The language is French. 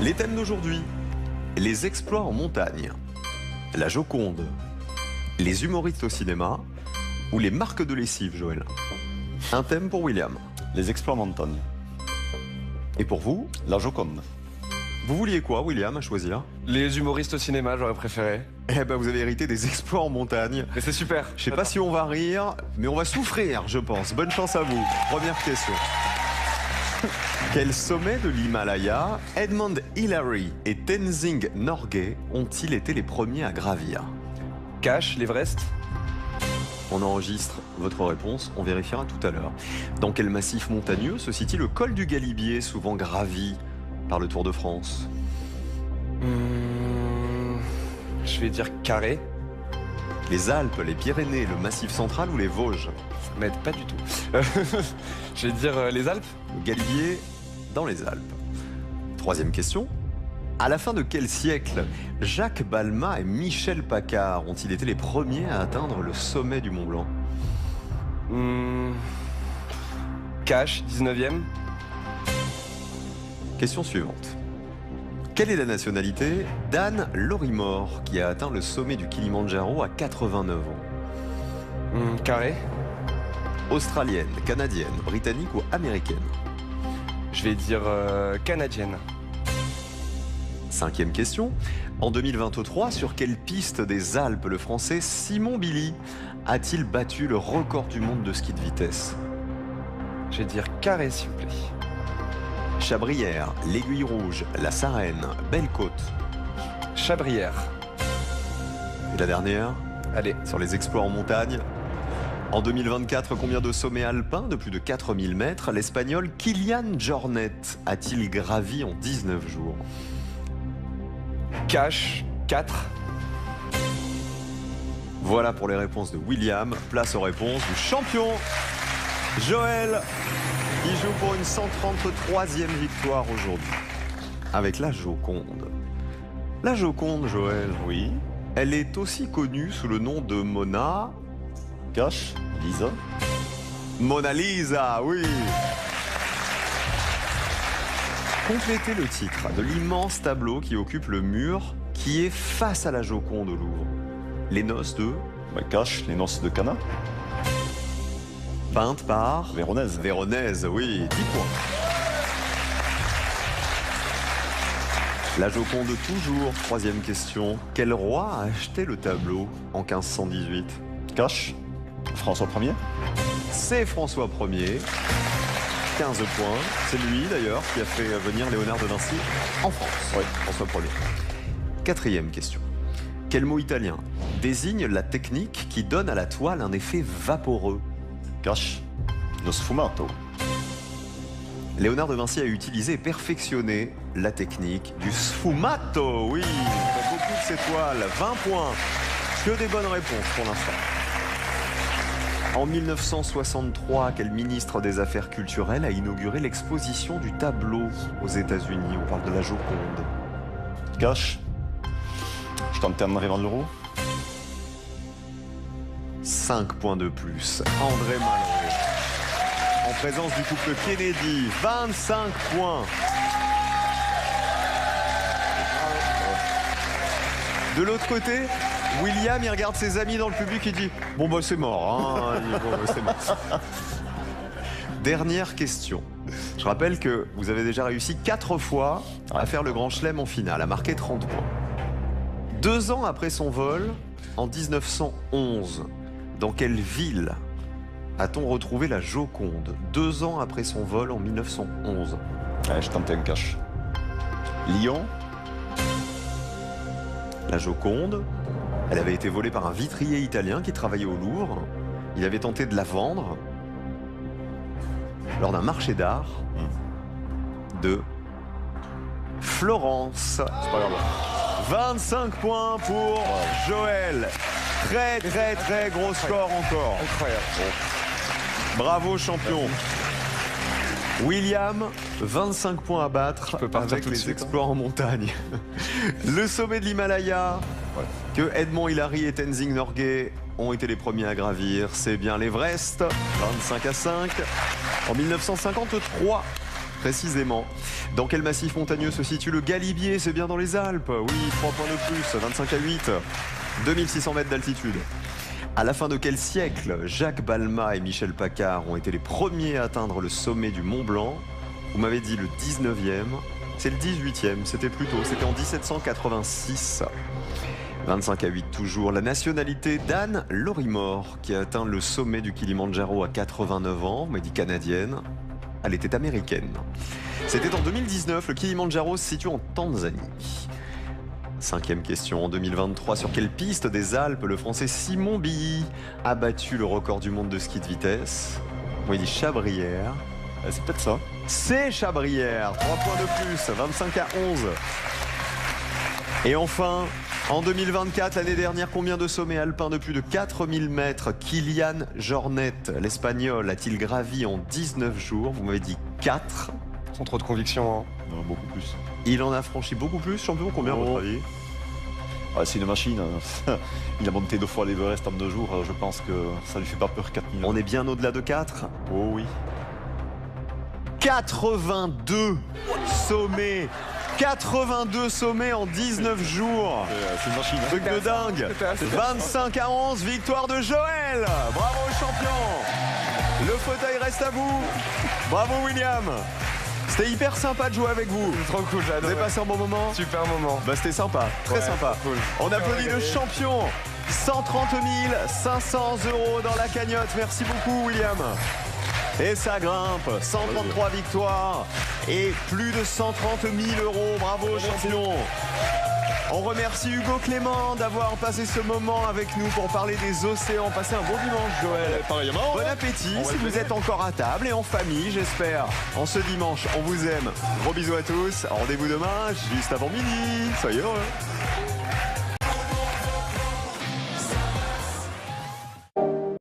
Les thèmes d'aujourd'hui, les exploits en montagne, la Joconde, les humoristes au cinéma ou les marques de lessive, Joël. Un thème pour William. Les exploits en montagne. Et pour vous, La Joconde. vous vouliez quoi, William, à choisir? Les humoristes au cinéma, j'aurais préféré. Eh ben, vous avez hérité des exploits en montagne. Mais c'est super. Je sais pas si on va rire, mais on va souffrir, je pense. Bonne chance à vous. Première question. Quel sommet de l'Himalaya Edmund Hillary et Tenzing Norgay ont-ils été les premiers à gravir? Cache, l'Everest. On enregistre votre réponse, on vérifiera tout à l'heure. Dans quel massif montagneux se situe le col du Galibier, souvent gravi par le Tour de France? Je vais dire carré. Les Alpes, les Pyrénées, le Massif central ou les Vosges? Ça m'aide pas du tout. Je vais dire les Alpes. Le Galibier dans les Alpes. Troisième question. À la fin de quel siècle Jacques Balmat et Michel Paccard ont-ils été les premiers à atteindre le sommet du Mont Blanc? Cache, 19e. Question suivante. Quelle est la nationalité d'Anne Lorimore qui a atteint le sommet du Kilimandjaro à 89 ans? Carré. Australienne, canadienne, britannique ou américaine? Je vais dire canadienne. Cinquième question. En 2023, sur quelle piste des Alpes le français Simon Billy a-t-il battu le record du monde de ski de vitesse? Je vais dire carré, s'il vous plaît. Chabrière, l'Aiguille Rouge, la Sarenne, Belle-Côte. Chabrière. Et la dernière, Allez. sur les exploits en montagne. En 2024, combien de sommets alpins de plus de 4000 mètres l'Espagnol Kilian Jornet a-t-il gravi en 19 jours? Cache, 4. Voilà pour les réponses de William. Place aux réponses du champion Joël, qui joue pour une 133e victoire aujourd'hui avec la Joconde. La Joconde, Joël, Oui. elle est aussi connue sous le nom de Mona... Cache. Lisa. Mona Lisa, oui. Complétez le titre de l'immense tableau qui occupe le mur qui est face à la Joconde au Louvre. Les noces de... Cache. Les noces de Cana. Peinte par... Véronèse. Véronèse, oui, 10 points. La Joconde toujours, troisième question. Quel roi a acheté le tableau en 1518? Cache. François Ier. C'est François Ier. 15 points. C'est lui d'ailleurs qui a fait venir Léonard de Vinci en France. Oui, François Ier. Quatrième question. Quel mot italien désigne la technique qui donne à la toile un effet vaporeux? Cache. Lo sfumato. Léonard de Vinci a utilisé et perfectionné la technique du sfumato. Oui, pour beaucoup de ces toiles, 20 points. Que des bonnes réponses pour l'instant. En 1963, quel ministre des Affaires culturelles a inauguré l'exposition du tableau aux États-Unis? On parle de la Joconde. Cache. Je t'enterrerai dans l'euro. 5 points de plus. André Malraux. En présence du couple Kennedy, 25 points. De l'autre côté, William, il regarde ses amis dans le public et dit « Bon, bah c'est mort, hein. » Bon, bah, c'est mort. Dernière question. Je rappelle que vous avez déjà réussi 4 fois à faire le Grand Chelem en finale, à marquer 30 points. 2 ans après son vol, en 1911, dans quelle ville a-t-on retrouvé la Joconde? 2 ans après son vol en 1911. Allez, je tentais un cache. Lyon. La Joconde, elle avait été volée par un vitrier italien qui travaillait au Louvre. Il avait tenté de la vendre lors d'un marché d'art de Florence. C'est pas grave. 25 points pour Joël. Très très très gros score encore. Incroyable. Bravo champion. William, 25 points à battre peux partir avec tout de les suite, exploits en montagne. Le sommet de l'Himalaya, que Edmond Hillary et Tenzing Norgay ont été les premiers à gravir, c'est bien l'Everest, 25 à 5. En 1953, précisément. Dans quel massif montagneux se situe le Galibier? C'est bien dans les Alpes. Oui, 3 points de plus, 25 à 8. 2600 mètres d'altitude. À la fin de quel siècle Jacques Balmat et Michel Paccard ont été les premiers à atteindre le sommet du Mont Blanc? Vous m'avez dit le 19e, c'est le 18e, c'était plus tôt, c'était en 1786. 25 à 8 toujours. La nationalité d'Anne Lorimore, qui a atteint le sommet du Kilimandjaro à 89 ans, vous m'avez dit canadienne, elle était américaine. C'était en 2019, le Kilimandjaro se situe en Tanzanie. 5e question, en 2023, sur quelle piste des Alpes le français Simon Billy a battu le record du monde de ski de vitesse? On dit Chabrières. C'est peut-être ça. C'est Chabrières, 3 points de plus, 25 à 11. Et enfin, en 2024, l'année dernière, combien de sommets alpins de plus de 4000 mètres Kilian Jornet, l'Espagnol, a-t-il gravi en 19 jours? Vous m'avez dit 4. Sans trop de conviction. Hein. Non, beaucoup plus. Il en a franchi beaucoup plus, champion, combien à votre avis? C'est une machine. Il a monté 2 fois l'Everest en 2 jours. Je pense que ça lui fait pas peur 4000. On est bien au-delà de 4? Oh oui. 82 sommets. 82 sommets en 19 jours. C'est une machine. Truc de dingue. 25 à 11, victoire de Joël. Bravo champion. Le fauteuil reste à vous. Bravo William. C'était hyper sympa de jouer avec vous. C'est trop cool, Vous j'adore. avez passé un bon moment? Super moment. Bah c'était sympa, très Ouais, sympa. cool. On applaudit le champion. 130 500 € dans la cagnotte. Merci beaucoup William. Et ça grimpe, 133 victoires et plus de 130 000 €. Bravo champion. On remercie Hugo Clément d'avoir passé ce moment avec nous pour parler des océans. Passez un bon dimanche Joël. Pareillement. Bon appétit si vous êtes encore à table et en famille j'espère. En ce dimanche, on vous aime. Gros bisous à tous. Rendez-vous demain juste avant midi. Soyez heureux.